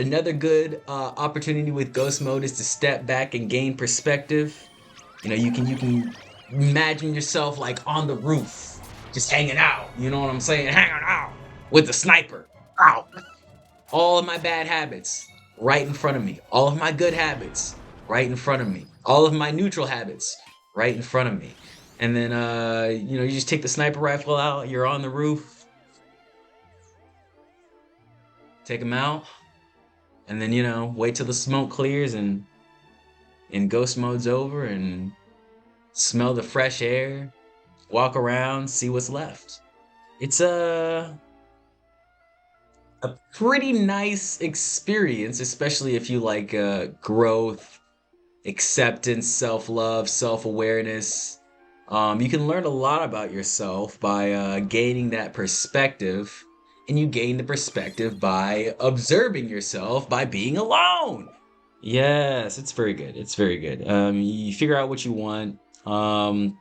Another good opportunity with ghost mode is to step back and gain perspective. You can imagine yourself like on the roof, just hanging out. You know what I'm saying? Hanging out with the sniper. Out. All of my bad habits right in front of me. All of my good habits right in front of me. All of my neutral habits right in front of me. And then you just take the sniper rifle out. You're on the roof. Take them out, and then wait till the smoke clears and ghost mode's over, and smell the fresh air, walk around, see what's left. It's a pretty nice experience, especially if you like growth, acceptance, self-love, self-awareness. You can learn a lot about yourself by gaining that perspective, and you gain the perspective by observing yourself by being alone. Yes, it's very good. It's very good. You figure out what you want, and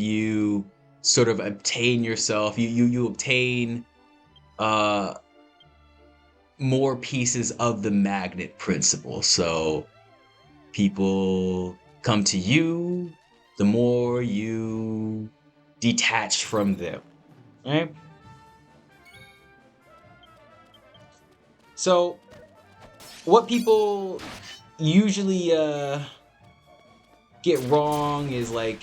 you sort of obtain yourself. You obtain uh, more pieces of the magnet principle. So people come to you, the more you detach from them. Right? So what people usually get wrong is like,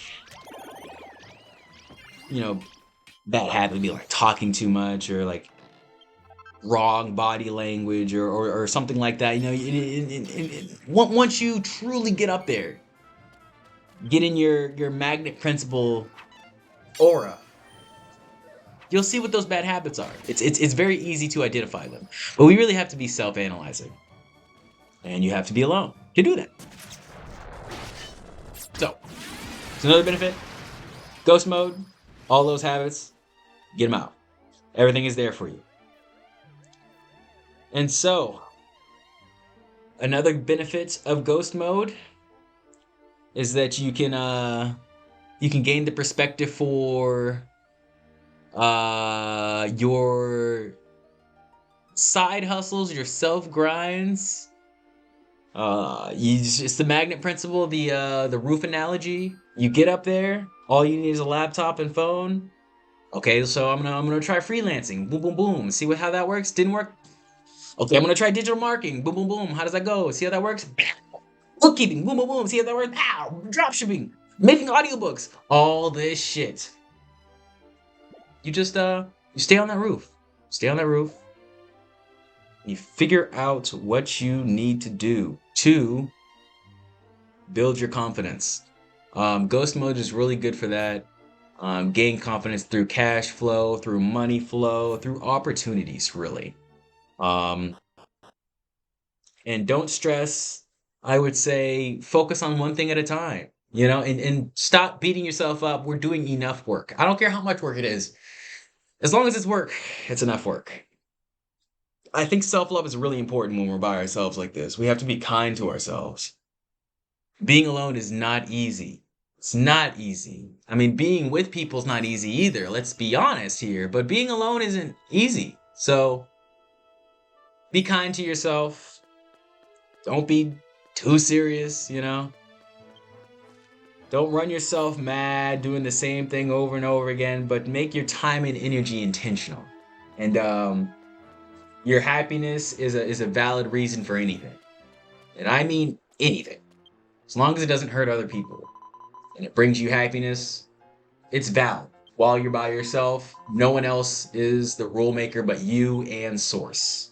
bad habit would be like talking too much, or like wrong body language, or something like that. Once you truly get up there, get in your magnet principle aura, you'll see what those bad habits are. It's very easy to identify them, but we really have to be self-analyzing, and you have to be alone to do that. So, it's another benefit. Ghost mode, all those habits, get them out. Everything is there for you. And so, another benefit of ghost mode is that you can gain the perspective for your side hustles, your self grinds. It's the magnet principle, the roof analogy. You get up there, all you need is a laptop and phone. Okay, so I'm gonna try freelancing. Boom, boom, boom. See how that works? Didn't work. Okay, I'm gonna try digital marketing. Boom, boom, boom. How does that go? See how that works? Bookkeeping. Boom, boom, boom. See how that works? Ow! Dropshipping. Making audiobooks. All this shit. You just you stay on that roof. Stay on that roof. You figure out what you need to do to build your confidence. Ghost mode is really good for that. Gain confidence through cash flow, through money flow, through opportunities, really. Um, and don't stress. I would say focus on one thing at a time, and stop beating yourself up. We're doing enough work. I don't care how much work it is. As long as it's work, it's enough work. I think self-love is really important when we're by ourselves like this. We have to be kind to ourselves. Being alone is not easy. It's not easy. I mean, being with people is not easy either. Let's be honest here. But being alone isn't easy. So be kind to yourself. Don't be too serious. Don't run yourself mad doing the same thing over and over again, but make your time and energy intentional. And your happiness is a valid reason for anything. And I mean anything. As long as it doesn't hurt other people and it brings you happiness, it's valid. While you're by yourself, no one else is the rule maker but you and Source.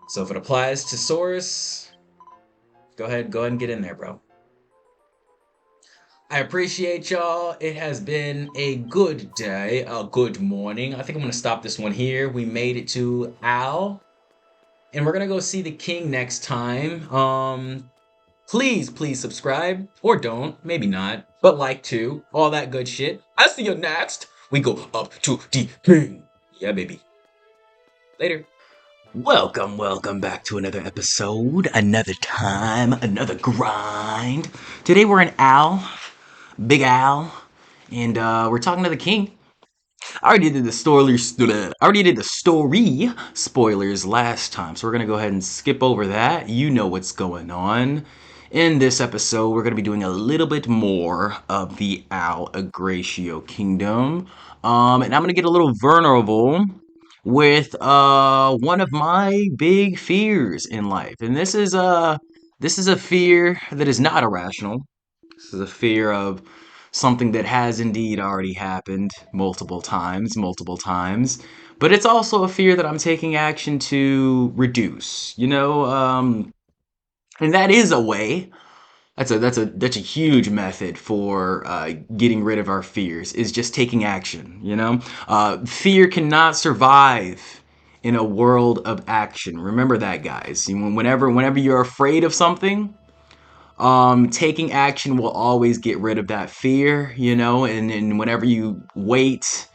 So if it applies to Source, go ahead and get in there, bro. I appreciate y'all. It has been a good day, a good morning. I think I'm going to stop this one here. We made it to Al, and we're going to go see the king next time. Please subscribe, or don't, maybe not, but like too, all that good shit. I'll see you next. We go up to the king. Yeah, baby. Later. Welcome back to another episode, another time, another grind. Today we're in Al, Big Al, and we're talking to the king. I already did the story spoilers last time, so we're gonna go ahead and skip over that. You know what's going on. In this episode, we're gonna be doing a little bit more of the Al Agratio Kingdom, and I'm gonna get a little vulnerable with one of my big fears in life, and this is a fear that is not irrational. This is a fear of something that has indeed already happened multiple times. But it's also a fear that I'm taking action to reduce. And that is a way. That's a huge method for getting rid of our fears. Is just taking action. Fear cannot survive in a world of action. Remember that, guys. Whenever you're afraid of something, taking action will always get rid of that fear, and whenever you wait,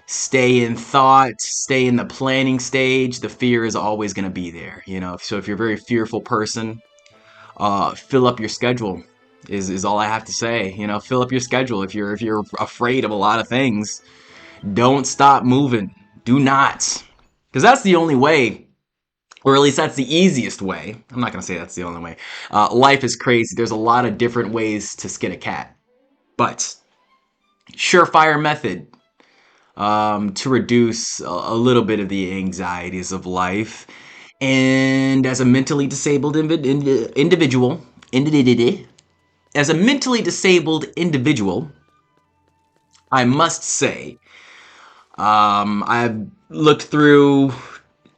stay in thought, stay in the planning stage, the fear is always going to be there, so if you're a very fearful person, fill up your schedule is all I have to say. Fill up your schedule. If you're afraid of a lot of things, don't stop moving. Do not, because that's the only way, or at least that's the easiest way. I'm not going to say that's the only way. Life is crazy. There's a lot of different ways to skin a cat. But surefire method to reduce a little bit of the anxieties of life. And as a mentally disabled individual, as a mentally disabled individual, I must say, I've looked through,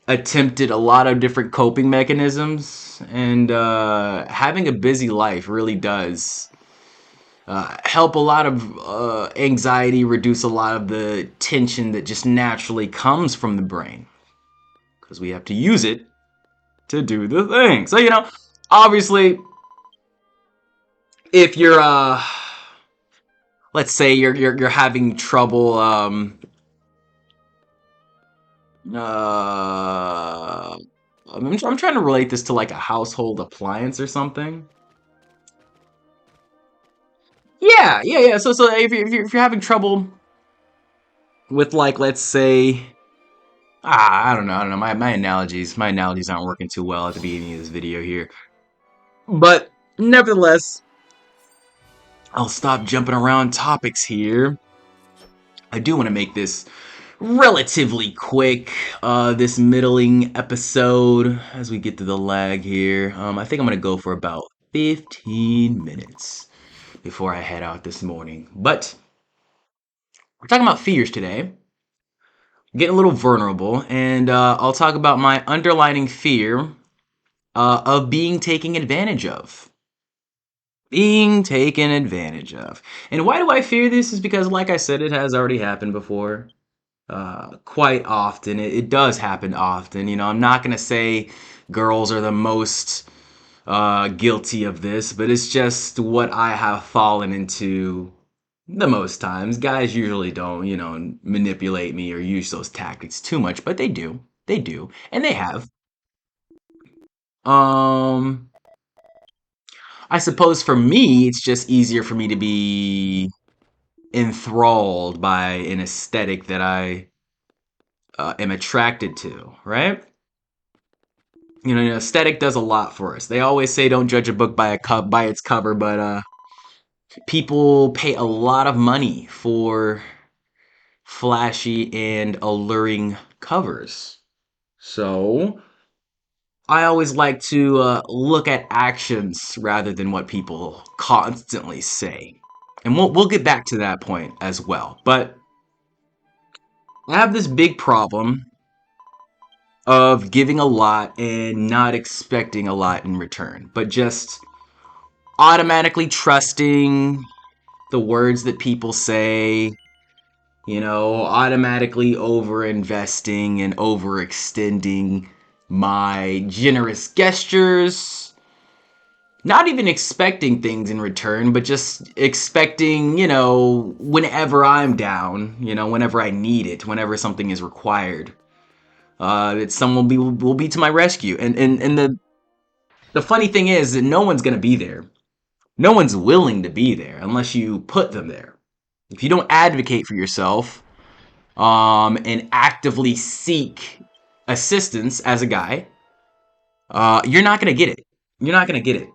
attempted a lot of different coping mechanisms, and having a busy life really does help a lot of anxiety, reduce a lot of the tension that just naturally comes from the brain, because we have to use it to do the thing. So, obviously, if you're let's say you're having trouble I'm trying to relate this to like a household appliance or something. Yeah. So if you're having trouble with, like, let's say, I don't know. My analogies aren't working too well at the beginning of this video here. But nevertheless, I'll stop jumping around topics here. I do want to make this relatively quick, this middling episode, as we get to the lag here. I think I'm gonna go for about 15 minutes before I head out this morning. But we're talking about fears today. Getting a little vulnerable, and I'll talk about my underlining fear of being taken advantage of. Being taken advantage of. And why do I fear this? Is because, like I said, it has already happened before. Quite often. It does happen often. I'm not going to say girls are the most guilty of this, but it's just what I have fallen into the most times. Guys usually don't, manipulate me or use those tactics too much, but they do. They do. And they have. Um, I suppose for me, it's just easier for me to be enthralled by an aesthetic that I am attracted to, right? Aesthetic does a lot for us. They always say don't judge a book by its cover, but people pay a lot of money for flashy and alluring covers. So I always like to look at actions rather than what people constantly say. And we'll get back to that point as well. But I have this big problem of giving a lot and not expecting a lot in return, but just automatically trusting the words that people say, automatically over investing and overextending my generous gestures, not even expecting things in return, but just expecting, whenever I'm down, whenever I need it, whenever something is required, that someone will be to my rescue. And the funny thing is that no one's gonna be there. No one's willing to be there unless you put them there. If you don't advocate for yourself, and actively seek assistance as a guy, you're not gonna get it. You're not gonna get it.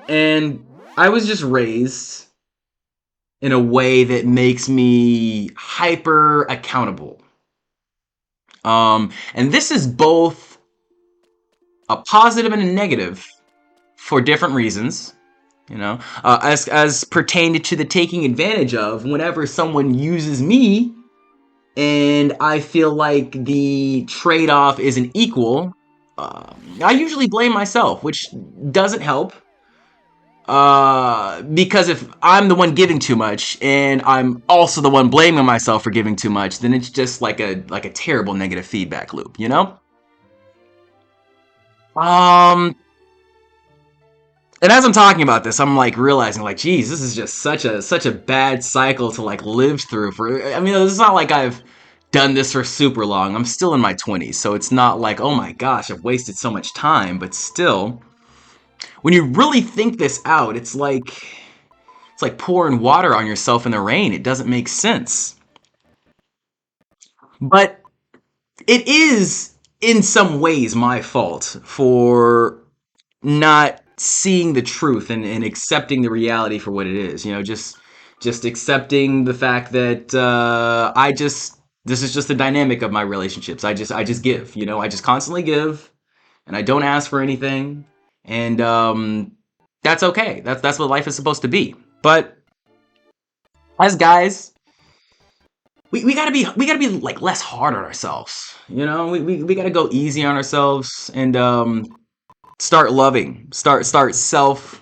And I was just raised in a way that makes me hyper accountable. And this is both a positive and a negative for different reasons. As pertained to the taking advantage of whenever someone uses me and I feel like the trade-off isn't equal, I usually blame myself, which doesn't help. Because if I'm the one giving too much and I'm also the one blaming myself for giving too much, then it's just like a terrible negative feedback loop, you know? Um, and as I'm talking about this, I'm like realizing like, geez, this is just such a bad cycle to like live through. I mean, it's not like I've done this for super long. I'm still in my 20s, so it's not like, oh my gosh, I've wasted so much time. But still, when you really think this out, it's like pouring water on yourself in the rain. It doesn't make sense. But it is in some ways my fault for not seeing the truth and accepting the reality for what it is. Just accepting the fact that I just this is just the dynamic of my relationships. I just give. I just constantly give, and I don't ask for anything, and that's okay. That's what life is supposed to be. But as guys, we gotta be like less hard on ourselves. We gotta go easy on ourselves and start loving, start self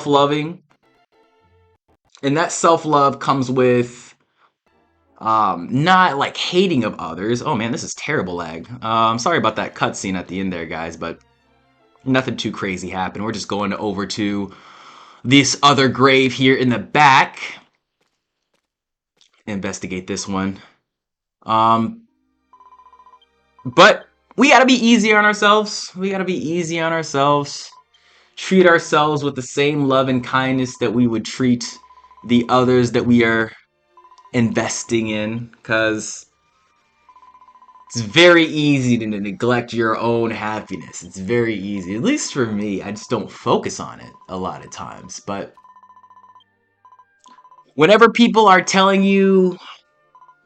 loving, and that self love comes with not like hating of others. Oh man, this is terrible lag. I'm sorry about that cutscene at the end there, guys, but nothing too crazy happened. We're just going over to this other grave here in the back. Investigate this one. Um, but we gotta be easy on ourselves. We gotta be easy on ourselves. Treat ourselves with the same love and kindness that we would treat the others that we are investing in, because it's very easy to neglect your own happiness. It's very easy, at least for me. I just don't focus on it a lot of times. But whenever people are telling you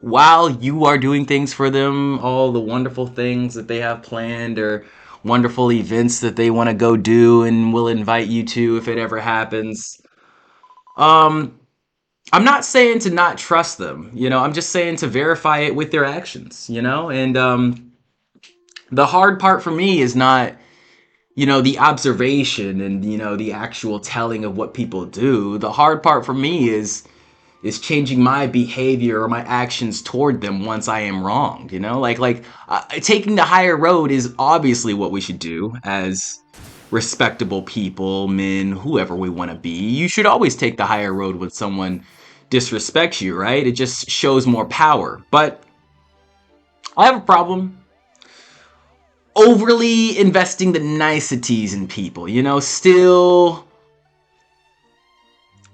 while you are doing things for them, all the wonderful things that they have planned or wonderful events that they want to go do and will invite you to if it ever happens, um I'm not saying to not trust them. I'm just saying to verify it with their actions. And the hard part for me is not the observation and the actual telling of what people do. The hard part for me is changing my behavior or my actions toward them once I am wrong. Taking the higher road is obviously what we should do as respectable people, men, whoever we want to be. You should always take the higher road when someone disrespects you, right? It just shows more power. But I have a problem overly investing the niceties in people, still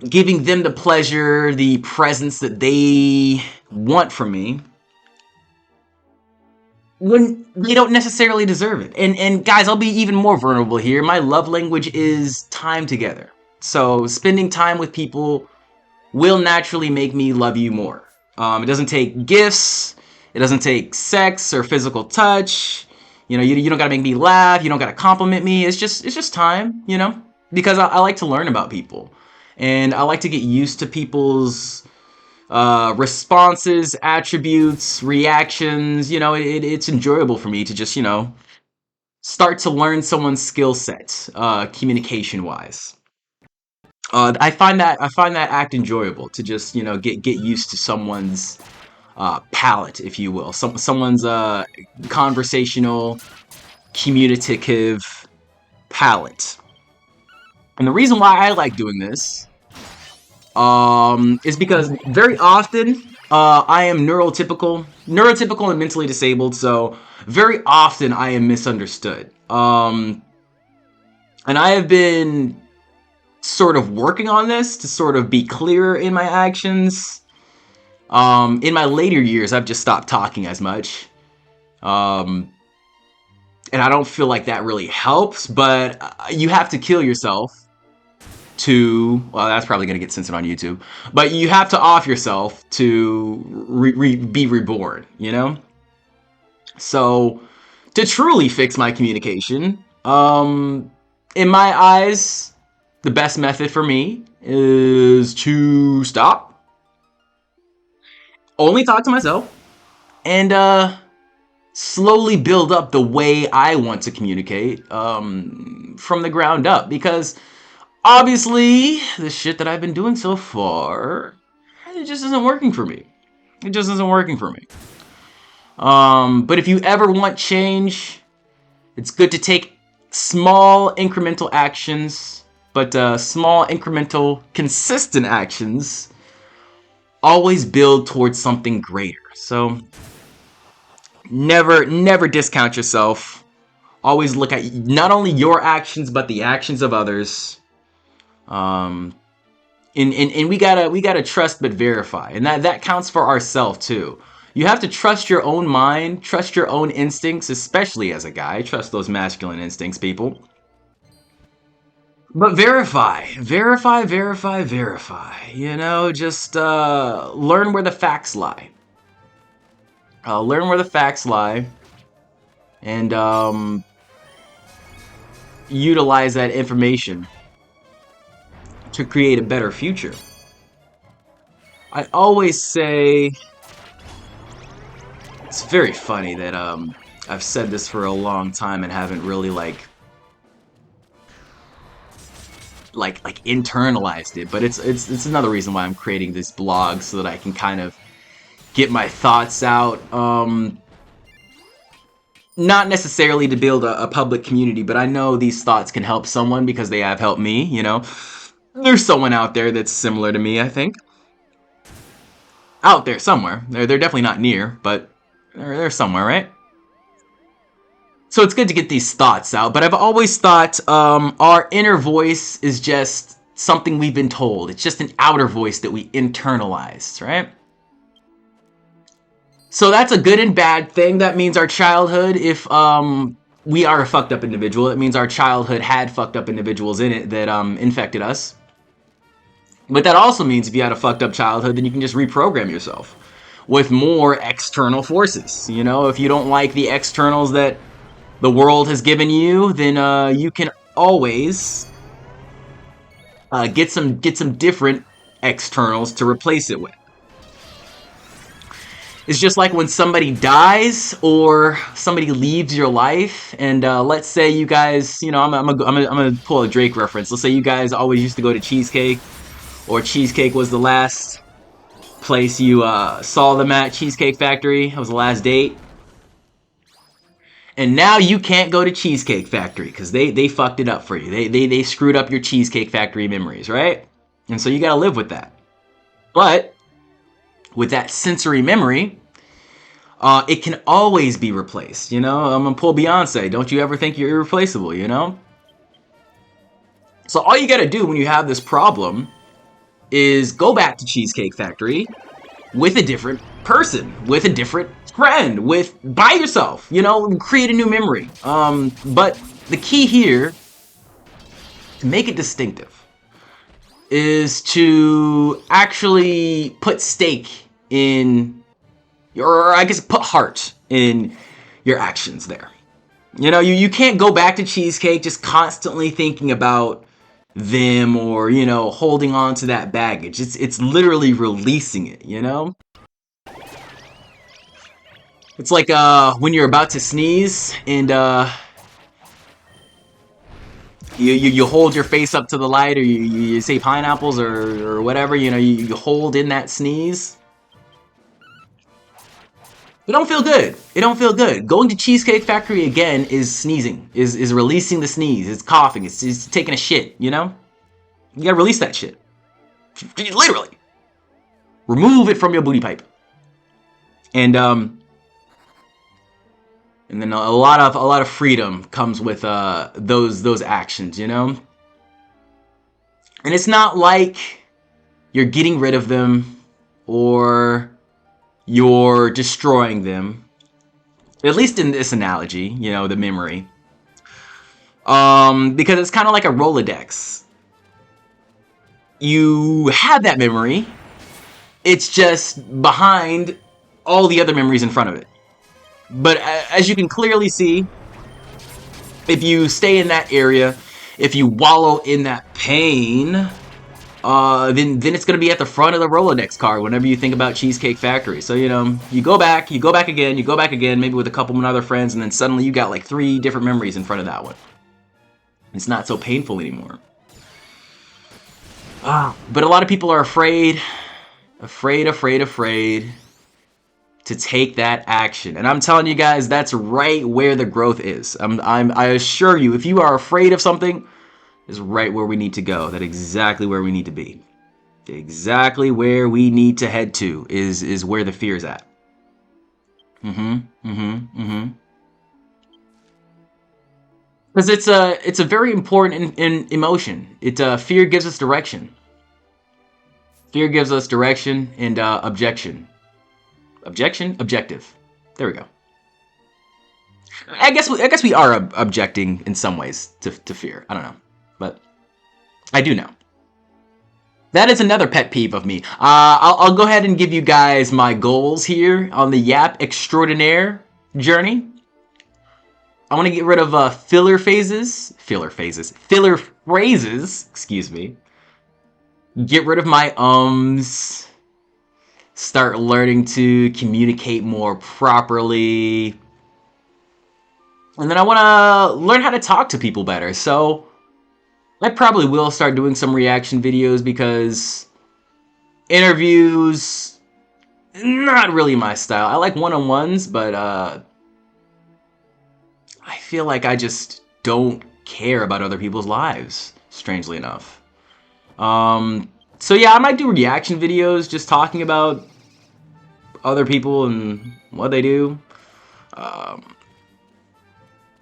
giving them the pleasure, the presence that they want from me when they don't necessarily deserve it. And guys, I'll be even more vulnerable here. My love language is time together. So spending time with people will naturally make me love you more. It doesn't take gifts. It doesn't take sex or physical touch. You don't gotta make me laugh. You don't gotta compliment me. It's just time. Because I like to learn about people, and I like to get used to people's responses, attributes, reactions. It's enjoyable for me to just start to learn someone's skill set, communication wise. I find that act enjoyable to just get used to someone's palate, if you will, someone's conversational, communicative palate. And the reason why I like doing this is because very often I am neurotypical and mentally disabled, so very often I am misunderstood. And I have been sort of working on this to sort of be clearer in my actions In my later years, I've just stopped talking as much. Um, and I don't feel like that really helps, but you have to kill yourself to, well, that's probably going to get censored on YouTube, but you have to off yourself to be reborn, you know? So, to truly fix my communication, in my eyes, the best method for me is to stop, only talk to myself, and slowly build up the way I want to communicate from the ground up. Because obviously, the shit that I've been doing so far, it just isn't working for me. It just isn't working for me. But if you ever want change, it's good to take small incremental actions, but small incremental consistent actions always build towards something greater. So never discount yourself. Always look at not only your actions but the actions of others. And we gotta trust but verify, and that counts for ourselves too. You have to trust your own mind, trust your own instincts, especially as a guy. Trust those masculine instincts, people. But verify. You know, just learn where the facts lie. Learn where the facts lie, and utilize that information to create a better future. I always say, it's very funny that I've said this for a long time and haven't really like internalized it, but it's another reason why I'm creating this blog, so that I can kind of get my thoughts out. Not necessarily to build a public community, but I know these thoughts can help someone because they have helped me, you know. There's someone out there that's similar to me, I think. Out there somewhere. They're definitely not near, but they're somewhere, right? So it's good to get these thoughts out, but I've always thought our inner voice is just something we've been told. It's just an outer voice that we internalized, right? So that's a good and bad thing. That means our childhood, if we are a fucked up individual, it means our childhood had fucked up individuals in it that infected us. But that also means if you had a fucked up childhood, then you can just reprogram yourself with more external forces. You know, if you don't like the externals that the world has given you, then you can always get some different externals to replace it with. It's just like when somebody dies or somebody leaves your life, and let's say you guys, you know, I'm gonna pull a Drake reference. Let's say you guys always used to go to Cheesecake, or Cheesecake was the last place you saw them at, Cheesecake Factory. It was the last date. And now you can't go to Cheesecake Factory because they fucked it up for you. They screwed up your Cheesecake Factory memories, right? And so you gotta live with that. But with that sensory memory, it can always be replaced. You know, I'm gonna pull Beyonce. Don't you ever think you're irreplaceable, you know? So all you gotta do when you have this problem is go back to Cheesecake Factory with a different person, with a different friend, by yourself, you know, create a new memory. But the key here, to make it distinctive, is to actually put stake in or I guess put heart in your actions there. You know, you can't go back to Cheesecake just constantly thinking about them, or, you know, holding on to that baggage. It's literally releasing it, you know? It's like when you're about to sneeze and you hold your face up to the light, or you say pineapples or whatever, you know, you hold in that sneeze. It don't feel good. It don't feel good. Going to Cheesecake Factory again is sneezing, is releasing the sneeze. It's coughing. It's taking a shit, you know? You gotta release that shit. Literally. Remove it from your booty pipe. And then a lot of freedom comes with those actions, you know? And it's not like you're getting rid of them or you're destroying them. At least in this analogy, you know, the memory. Because it's kind of like a Rolodex. You have that memory, it's just behind all the other memories in front of it. But as you can clearly see, if you stay in that area, if you wallow in that pain, then it's going to be at the front of the Rolodex card whenever you think about Cheesecake Factory. So, you know, you go back again, maybe with a couple of other friends, and then suddenly you got like 3 different memories in front of that one. It's not so painful anymore. But a lot of people are afraid to take that action. And I'm telling you guys, that's right where the growth is. I assure you, if you are afraid of something, is right where we need to go. That's exactly where we need to be. Exactly where we need to head to is where the fear is at. Because it's a very important in emotion. Fear gives us direction. Fear gives us direction and objective. There we go. I guess we are objecting in some ways to fear. I don't know, but I do know. That is another pet peeve of me. I'll go ahead and give you guys my goals here on the Yap Extraordinaire journey. I want to get rid of filler phrases. Excuse me. Get rid of my ums. Start learning to communicate more properly. And then I want to learn how to talk to people better. So I probably will start doing some reaction videos because interviews, not really my style. I like one-on-ones, but I feel like I just don't care about other people's lives, strangely enough. So yeah, I might do reaction videos just talking about other people and what they do.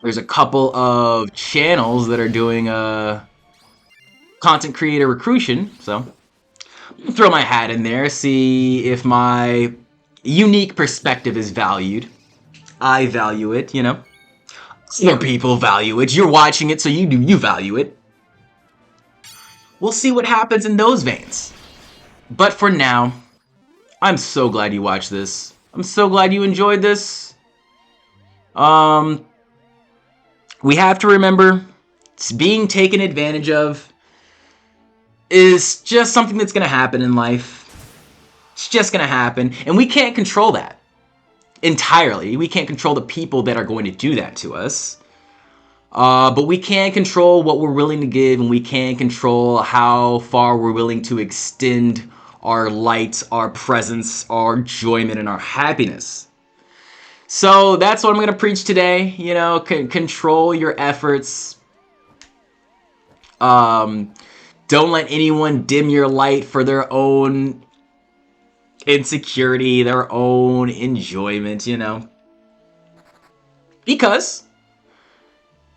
There's a couple of channels that are doing content creator recruition, so I'll throw my hat in there, see if my unique perspective is valued. I value it, you know. Other people value it. You're watching it, so you value it. We'll see what happens in those veins. But for now, I'm so glad you watched this. I'm so glad you enjoyed this. We have to remember, being taken advantage of is just something that's going to happen in life. It's just going to happen. And we can't control that entirely. We can't control the people that are going to do that to us. But we can control what we're willing to give, and we can control how far we're willing to extend our light, our presence, our enjoyment, and our happiness. So that's what I'm going to preach today. You know, control your efforts. Don't let anyone dim your light for their own insecurity, their own enjoyment, you know. Because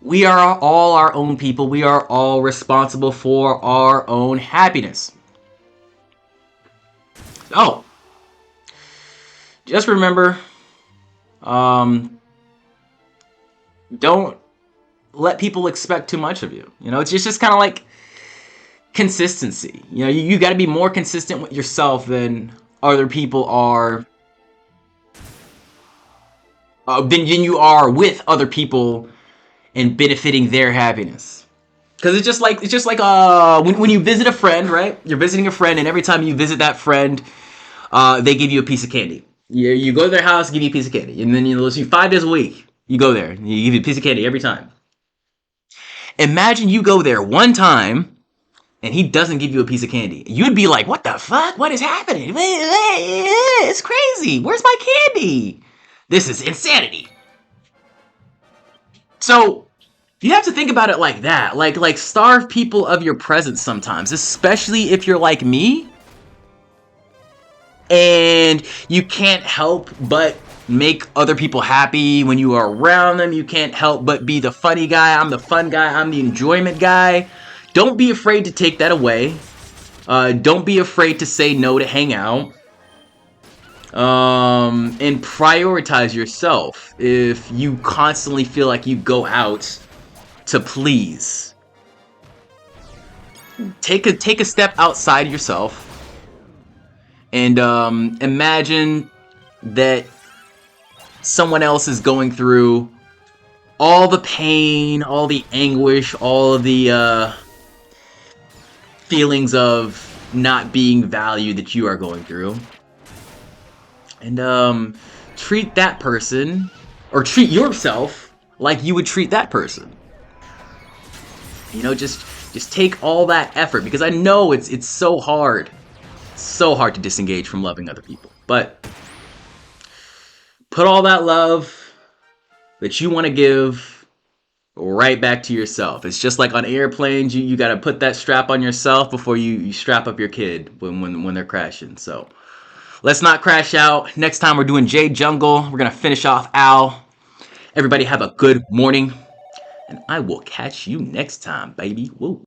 we are all our own people. We are all responsible for our own happiness. Oh, just remember, don't let people expect too much of you. You know, it's just kind of like consistency. You know, you got to be more consistent with yourself than other people are. Than you are with other people and benefiting their happiness. Because it's just like when you visit a friend, right? You're visiting a friend, and every time you visit that friend, they give you a piece of candy. You go to their house, give you a piece of candy, and then you 5 days a week. You go there, and you give you a piece of candy every time. Imagine you go there one time, and he doesn't give you a piece of candy. You'd be like, "What the fuck? What is happening? It's crazy. Where's my candy? This is insanity." So you have to think about it like that. Like starve people of your presence sometimes, especially if you're like me and you can't help but make other people happy when you are around them. You can't help but be the funny guy. I'm the fun guy. I'm the enjoyment guy. Don't be afraid to take that away. Don't be afraid to say no to hang out. And prioritize yourself. If you constantly feel like you go out to please, take a step outside yourself and imagine that someone else is going through all the pain, all the anguish, all of the feelings of not being valued that you are going through. And treat that person, or treat yourself like you would treat that person. You know, just take all that effort, because I know it's so hard. So hard to disengage from loving other people. But put all that love that you want to give right back to yourself. It's just like on airplanes, you got to put that strap on yourself before you strap up your kid when they're crashing. So let's not crash out. Next time we're doing Jade Jungle. We're going to finish off Al. Everybody have a good morning, and I will catch you next time, baby. Woo.